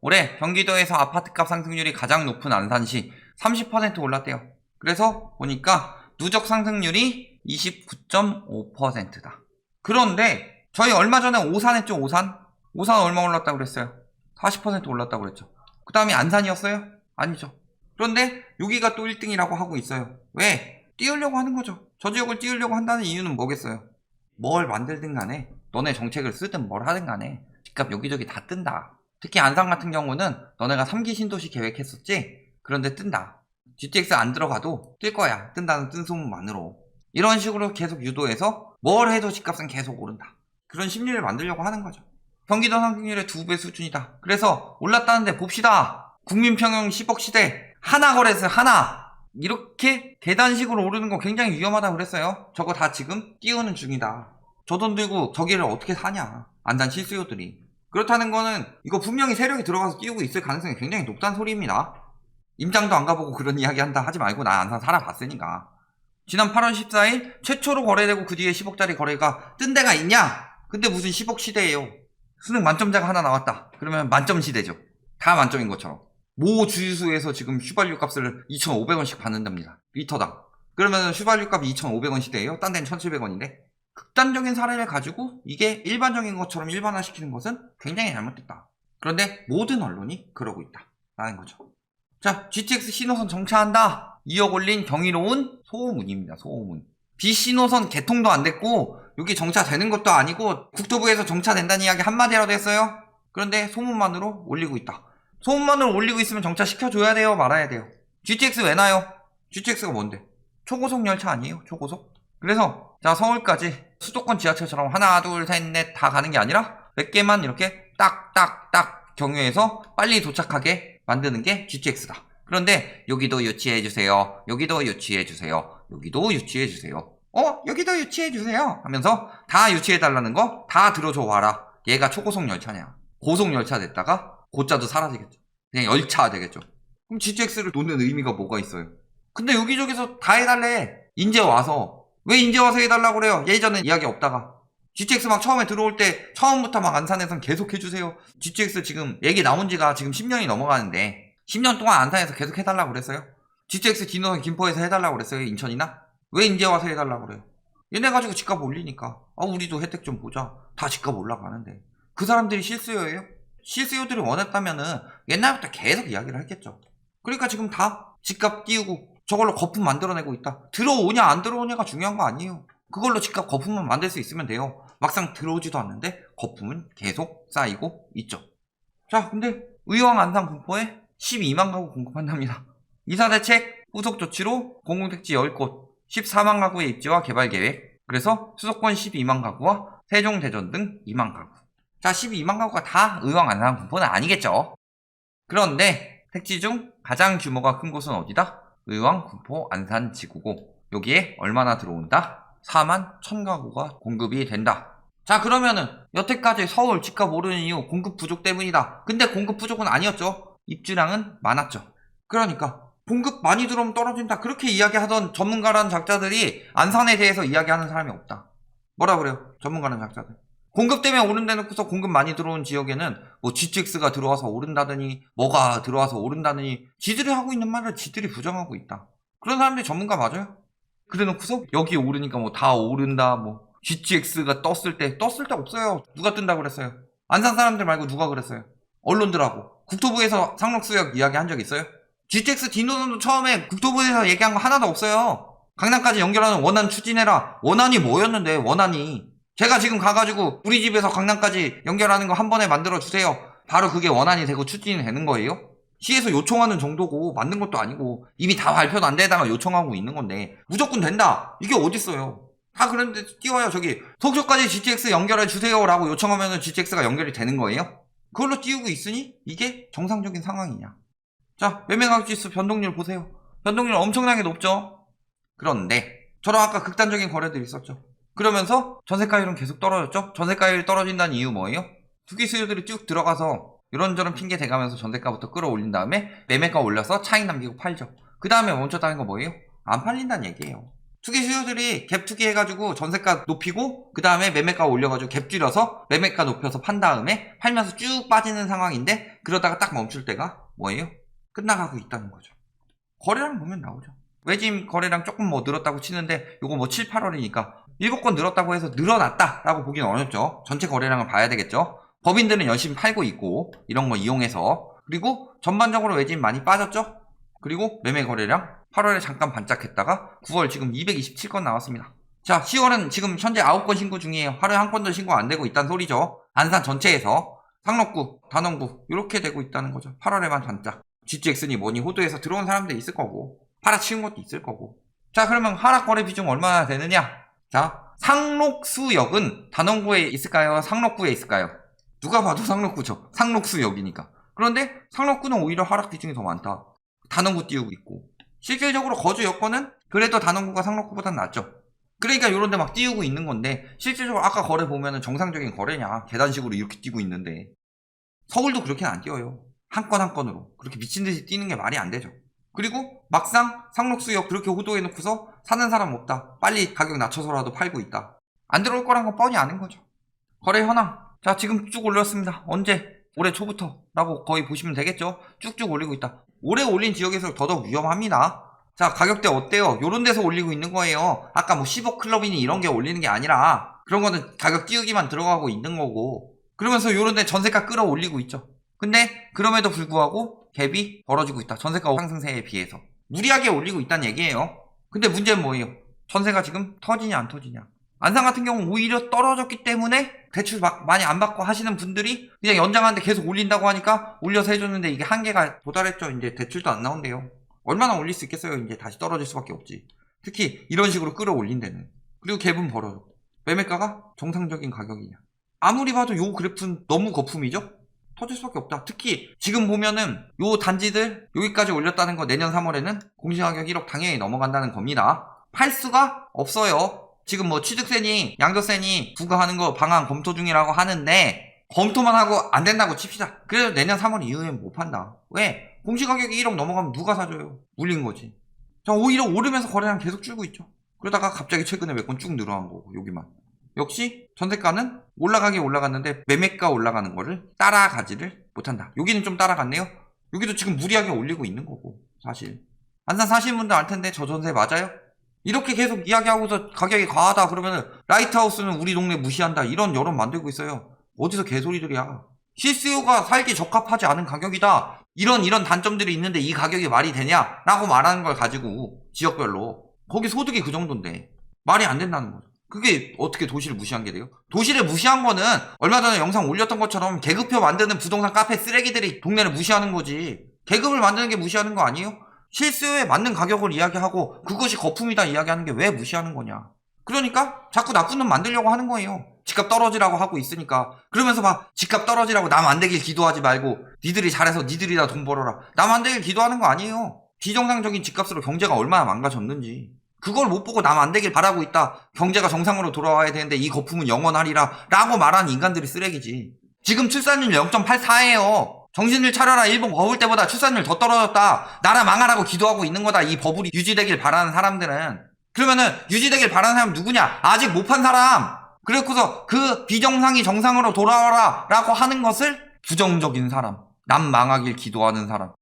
올해 경기도에서 아파트값 상승률이 가장 높은 안산시 30% 올랐대요. 그래서 보니까 누적 상승률이 29.5%다. 그런데 저희 얼마 전에 오산 했죠, 오산? 오산 얼마 올랐다고 그랬어요? 40% 올랐다고 그랬죠. 그 다음에 안산이었어요? 아니죠. 그런데 여기가 또 1등이라고 하고 있어요. 왜? 띄우려고 하는 거죠. 저 지역을 띄우려고 한다는 이유는 뭐겠어요? 뭘 만들든 간에, 너네 정책을 쓰든 뭘 하든 간에 집값 여기저기 다 뜬다. 특히 안산 같은 경우는 너네가 3기 신도시 계획했었지? 그런데 뜬다. GTX 안 들어가도 뜰 거야. 뜬다는 뜬 소문만으로. 이런 식으로 계속 유도해서 뭘 해도 집값은 계속 오른다. 그런 심리를 만들려고 하는 거죠. 경기도 상승률의 2배 수준이다. 그래서 올랐다는데 봅시다. 국민평형 10억 시대 하나 거래세 하나. 이렇게 계단식으로 오르는 거 굉장히 위험하다고 그랬어요. 저거 다 지금 띄우는 중이다. 저 돈 들고 저기를 어떻게 사냐. 안산 실수요들이. 그렇다는 거는 이거 분명히 세력이 들어가서 띄우고 있을 가능성이 굉장히 높다는 소리입니다. 임장도 안 가보고 그런 이야기 한다 하지 말고 나 안산 살아봤으니까. 지난 8월 14일 최초로 거래되고 그 뒤에 10억짜리 거래가 뜬 데가 있냐? 근데 무슨 10억 시대예요. 수능 만점자가 하나 나왔다. 그러면 만점 시대죠. 다 만점인 것처럼. 모 주유소에서 지금 휘발유 값을 2,500원씩 받는답니다. 리터당. 그러면 휘발유 값이 2,500원 시대예요. 딴 데는 1,700원인데. 극단적인 사례를 가지고 이게 일반적인 것처럼 일반화시키는 것은 굉장히 잘못됐다. 그런데 모든 언론이 그러고 있다. 라는 거죠. 자, GTX 신호선 정차한다. 2억 올린 경이로운 소문입니다. 소문. B신호선 개통도 안 됐고 여기 정차되는 것도 아니고 국토부에서 정차된다는 이야기 한마디라도 했어요. 그런데 소문만으로 올리고 있다. 소문만으로 올리고 있으면 정차시켜줘야 돼요? 말아야 돼요? GTX 왜 나요? GTX가 뭔데? 초고속 열차 아니에요? 초고속? 그래서 자, 서울까지 수도권 지하철처럼 하나 둘 셋 넷 다 가는 게 아니라 몇 개만 이렇게 딱딱딱 경유해서 빨리 도착하게 만드는 게 GTX다. 그런데 여기도 유치해주세요. 여기도 유치해주세요. 여기도 유치해주세요. 여기도 유치해주세요 하면서 다 유치해달라는 거 다 들어줘 와라. 얘가 초고속 열차냐. 고속 열차 됐다가 고자도 사라지겠죠. 그냥 열차 되겠죠. 그럼 GTX를 놓는 의미가 뭐가 있어요? 근데 여기저기서 다 해달래. 인제 와서. 왜 인제 와서 해달라고 그래요? 예전엔 이야기 없다가. GTX 막 처음에 들어올 때 처음부터 막 안산에선 계속 해주세요. GTX 지금 얘기 나온 지가 지금 10년이 넘어가는데 10년 동안 안산에서 계속 해달라고 그랬어요? GTX 디노선 김포에서 해달라고 그랬어요? 인천이나? 왜 인제 와서 해달라고 그래요? 얘네 가지고 집값 올리니까 우리도 혜택 좀 보자. 다 집값 올라가는데 그 사람들이 실수요예요? 실수요들이 원했다면은 옛날부터 계속 이야기를 했겠죠. 그러니까 지금 다 집값 띄우고 저걸로 거품 만들어내고 있다. 들어오냐 안 들어오냐가 중요한 거 아니에요. 그걸로 집값 거품만 만들 수 있으면 돼요. 막상 들어오지도 않는데 거품은 계속 쌓이고 있죠. 자, 근데 의왕 안산 군포에 12만 가구 공급한답니다. 이사대책 후속 조치로 공공택지 10곳 14만 가구의 입지와 개발 계획. 그래서 수도권 12만 가구와 세종, 대전 등 2만 가구. 자, 12만 가구가 다 의왕 안산 군포는 아니겠죠. 그런데 택지 중 가장 규모가 큰 곳은 어디다? 의왕, 군포, 안산, 지구고 여기에 얼마나 들어온다? 4만 1,000가구가 공급이 된다. 자, 그러면은 여태까지 서울 집값 오르는 이유 공급 부족 때문이다. 근데 공급 부족은 아니었죠. 입주량은 많았죠. 그러니까 공급 많이 들어오면 떨어진다. 그렇게 이야기하던 전문가라는 작자들이 안산에 대해서 이야기하는 사람이 없다. 뭐라 그래요? 전문가라는 작자들. 공급 때문에 오른다 놓고서 공급 많이 들어온 지역에는 뭐 GTX가 들어와서 오른다더니 뭐가 들어와서 오른다더니 지들이 하고 있는 말을 지들이 부정하고 있다. 그런 사람들이 전문가 맞아요? 그래 놓고서 여기 오르니까 뭐 다 오른다 뭐 GTX가 떴을 때 없어요. 누가 뜬다고 그랬어요? 안산 사람들 말고 누가 그랬어요? 언론들하고. 국토부에서 상록수역 이야기 한 적 있어요? GTX 디노선도 처음에 국토부에서 얘기한 거 하나도 없어요. 강남까지 연결하는 원안 추진해라. 원안이 뭐였는데 원안이. 제가 지금 가가지고 우리 집에서 강남까지 연결하는 거 한 번에 만들어주세요. 바로 그게 원안이 되고 추진이 되는 거예요? 시에서 요청하는 정도고 만든 것도 아니고 이미 다 발표도 안 되다가 요청하고 있는 건데 무조건 된다. 이게 어딨어요. 다 그런데 띄워요. 저기 속초까지 GTX 연결해주세요 라고 요청하면 GTX가 연결이 되는 거예요? 그걸로 띄우고 있으니 이게 정상적인 상황이냐. 자, 매매가격지수 변동률 보세요. 변동률 엄청나게 높죠? 그런데 저랑 아까 극단적인 거래들이 있었죠. 그러면서 전세가율은 계속 떨어졌죠? 전세가율이 떨어진다는 이유 뭐예요? 투기 수요들이 쭉 들어가서 이런저런 핑계 대가면서 전세가부터 끌어올린 다음에 매매가 올려서 차익 남기고 팔죠. 그 다음에 멈췄다는 거 뭐예요? 안 팔린다는 얘기예요. 투기 수요들이 갭 투기 해가지고 전세가 높이고 그 다음에 매매가 올려가지고 갭 줄여서 매매가 높여서 판 다음에 팔면서 쭉 빠지는 상황인데 그러다가 딱 멈출 때가 뭐예요? 끝나가고 있다는 거죠. 거래량 보면 나오죠. 외짐 거래량 조금 뭐 늘었다고 치는데 요거 뭐 7, 8월이니까 7건 늘었다고 해서 늘어났다라고 보기는 어렵죠. 전체 거래량을 봐야 되겠죠. 법인들은 열심히 팔고 있고 이런 거 이용해서 그리고 전반적으로 외짐 많이 빠졌죠. 그리고 매매 거래량 8월에 잠깐 반짝했다가 9월 지금 227건 나왔습니다. 자, 10월은 지금 현재 9건 신고 중이에요. 하루에 한 건도 신고 안 되고 있다는 소리죠. 안산 전체에서 상록구, 단원구 이렇게 되고 있다는 거죠. 8월에만 반짝. GTX니 뭐니 호도에서 들어온 사람들이 있을 거고 팔아치운 것도 있을 거고. 자, 그러면 하락 거래 비중 얼마나 되느냐? 자, 상록수역은 단원구에 있을까요? 상록구에 있을까요? 누가 봐도 상록구죠. 상록수역이니까. 그런데 상록구는 오히려 하락 비중이 더 많다. 단원구 띄우고 있고. 실질적으로 거주 여건은 그래도 단원구가 상록구보다는 낫죠. 그러니까 이런 데 막 띄우고 있는 건데 실질적으로 아까 거래 보면은 정상적인 거래냐. 계단식으로 이렇게 띄고 있는데 서울도 그렇게는 안 띄워요. 한 건 한 건으로. 그렇게 미친듯이 뛰는 게 말이 안 되죠. 그리고 막상 상록수역 그렇게 호도해놓고서 사는 사람 없다. 빨리 가격 낮춰서라도 팔고 있다. 안 들어올 거란 건 뻔히 아는 거죠. 거래 현황. 자, 지금 쭉 올렸습니다. 언제? 올해 초부터 라고 거의 보시면 되겠죠. 쭉쭉 올리고 있다. 올해 올린 지역에서 더더욱 위험합니다. 자, 가격대 어때요? 요런 데서 올리고 있는 거예요. 아까 뭐 10억 클럽이니 이런 게 올리는 게 아니라 그런 거는 가격 띄우기만 들어가고 있는 거고 그러면서 요런 데 전세가 끌어올리고 있죠. 근데 그럼에도 불구하고 갭이 벌어지고 있다. 전세가 상승세에 비해서 무리하게 올리고 있다는 얘기예요. 근데 문제는 뭐예요? 전세가 지금 터지냐 안 터지냐. 안산 같은 경우는 오히려 떨어졌기 때문에 대출 많이 안 받고 하시는 분들이 그냥 연장하는데 계속 올린다고 하니까 올려서 해줬는데 이게 한계가 도달했죠. 이제 대출도 안 나온대요. 얼마나 올릴 수 있겠어요? 이제 다시 떨어질 수밖에 없지. 특히 이런 식으로 끌어올린 데는. 그리고 갭은 벌어져. 매매가가 정상적인 가격이냐. 아무리 봐도 요 그래프는 너무 거품이죠? 터질 수밖에 없다. 특히 지금 보면은 요 단지들 여기까지 올렸다는 거 내년 3월에는 공시가격 1억 당연히 넘어간다는 겁니다. 팔 수가 없어요. 지금 뭐 취득세니 양도세니 부과하는 거 방안 검토 중이라고 하는데 검토만 하고 안 된다고 칩시다. 그래도 내년 3월 이후엔 못 판다. 왜? 공시가격이 1억 넘어가면 누가 사줘요? 물린 거지. 자, 오히려 오르면서 거래량 계속 줄고 있죠. 그러다가 갑자기 최근에 몇 건 쭉 늘어난 거고 여기만. 역시 전세가는 올라가긴 올라갔는데 매매가 올라가는 거를 따라가지를 못한다. 여기는 좀 따라갔네요. 여기도 지금 무리하게 올리고 있는 거고 사실. 안산 사시는 분들 알 텐데 저 전세 맞아요? 이렇게 계속 이야기하고서 가격이 과하다 그러면은 라이트하우스는 우리 동네 무시한다 이런 여론 만들고 있어요. 어디서 개소리들이야. 실수요가 살기 적합하지 않은 가격이다. 이런 단점들이 있는데 이 가격이 말이 되냐? 라고 말하는 걸 가지고 지역별로 거기 소득이 그 정도인데 말이 안 된다는 거죠. 그게 어떻게 도시를 무시한 게 돼요? 도시를 무시한 거는 얼마 전에 영상 올렸던 것처럼 계급표 만드는 부동산 카페 쓰레기들이 동네를 무시하는 거지. 계급을 만드는 게 무시하는 거 아니에요? 실수요에 맞는 가격을 이야기하고 그것이 거품이다 이야기하는 게 왜 무시하는 거냐. 그러니까 자꾸 나쁜 놈 만들려고 하는 거예요. 집값 떨어지라고 하고 있으니까. 그러면서 막 집값 떨어지라고 남 안 되길 기도하지 말고 니들이 잘해서 니들이나 돈 벌어라. 남 안 되길 기도하는 거 아니에요. 비정상적인 집값으로 경제가 얼마나 망가졌는지. 그걸 못 보고 남 안 되길 바라고 있다. 경제가 정상으로 돌아와야 되는데 이 거품은 영원하리라 라고 말하는 인간들이 쓰레기지. 지금 출산율 0.84예요. 정신을 차려라. 일본 버블 때보다 출산율 더 떨어졌다. 나라 망하라고 기도하고 있는 거다. 이 버블이 유지되길 바라는 사람들은. 그러면은 유지되길 바라는 사람 누구냐? 아직 못 판 사람. 그래서 그 비정상이 정상으로 돌아와라 라고 하는 것을 부정적인 사람. 남 망하길 기도하는 사람.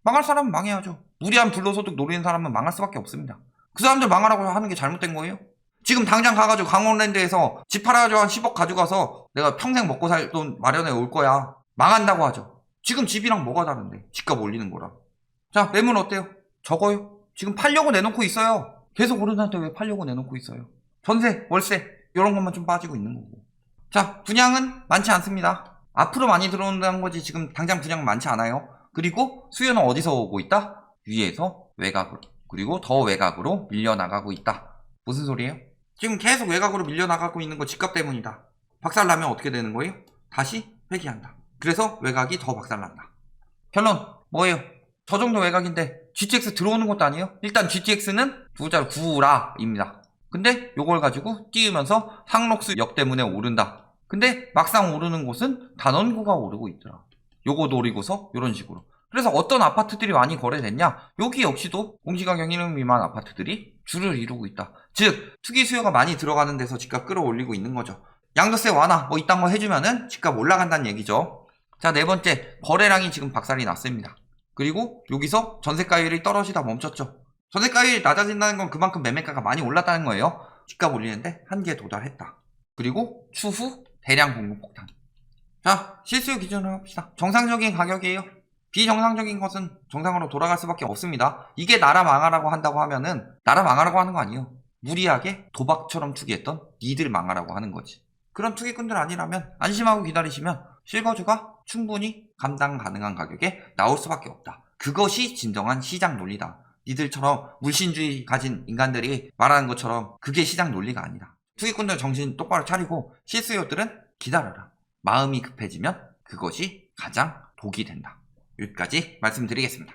망할 사람은 망해야죠. 무리한 불로소득 노리는 사람은 망할 수밖에 없습니다. 그 사람들 망하라고 하는 게 잘못된 거예요? 지금 당장 가가지고 강원랜드에서 집 팔아가지고 한 10억 가져가서 내가 평생 먹고 살 돈 마련해 올 거야. 망한다고 하죠. 지금 집이랑 뭐가 다른데? 집값 올리는 거랑. 자, 매물 어때요? 적어요. 지금 팔려고 내놓고 있어요. 계속 오르는데 왜 팔려고 내놓고 있어요? 전세, 월세 이런 것만 좀 빠지고 있는 거고. 자, 분양은 많지 않습니다. 앞으로 많이 들어온다는 거지 지금 당장 분양 많지 않아요. 그리고 수요는 어디서 오고 있다? 위에서 외곽으로. 그리고 더 외곽으로 밀려나가고 있다. 무슨 소리예요? 지금 계속 외곽으로 밀려나가고 있는 거 집값 때문이다. 박살나면 어떻게 되는 거예요? 다시 회귀한다. 그래서 외곽이 더 박살난다. 결론 뭐예요? 저 정도 외곽인데 GTX 들어오는 것도 아니에요? 일단 GTX는 두 자로 구라입니다. 근데 요걸 가지고 띄우면서 상록수역 때문에 오른다. 근데 막상 오르는 곳은 단원구가 오르고 있더라. 요거 노리고서 요런 식으로. 그래서 어떤 아파트들이 많이 거래됐냐? 여기 역시도 공시가격 1억 미만 아파트들이 줄을 이루고 있다. 즉 투기 수요가 많이 들어가는 데서 집값 끌어올리고 있는 거죠. 양도세 완화 뭐 이딴 거 해주면은 집값 올라간다는 얘기죠. 자, 네 번째, 거래량이 지금 박살이 났습니다. 그리고 여기서 전세가율이 떨어지다 멈췄죠. 전세가율이 낮아진다는 건 그만큼 매매가가 많이 올랐다는 거예요. 집값 올리는데 한계에 도달했다. 그리고 추후 대량 공급 폭탄. 자, 실수요 기준으로 해봅시다. 정상적인 가격이에요. 비정상적인 것은 정상으로 돌아갈 수밖에 없습니다. 이게 나라 망하라고 한다고 하면은 나라 망하라고 하는 거 아니에요. 무리하게 도박처럼 투기했던 니들 망하라고 하는 거지. 그런 투기꾼들 아니라면 안심하고 기다리시면 실거주가 충분히 감당 가능한 가격에 나올 수밖에 없다. 그것이 진정한 시장 논리다. 니들처럼 물신주의 가진 인간들이 말하는 것처럼 그게 시장 논리가 아니다. 투기꾼들 정신 똑바로 차리고 실수요들은 기다려라. 마음이 급해지면 그것이 가장 독이 된다. 여기까지 말씀드리겠습니다.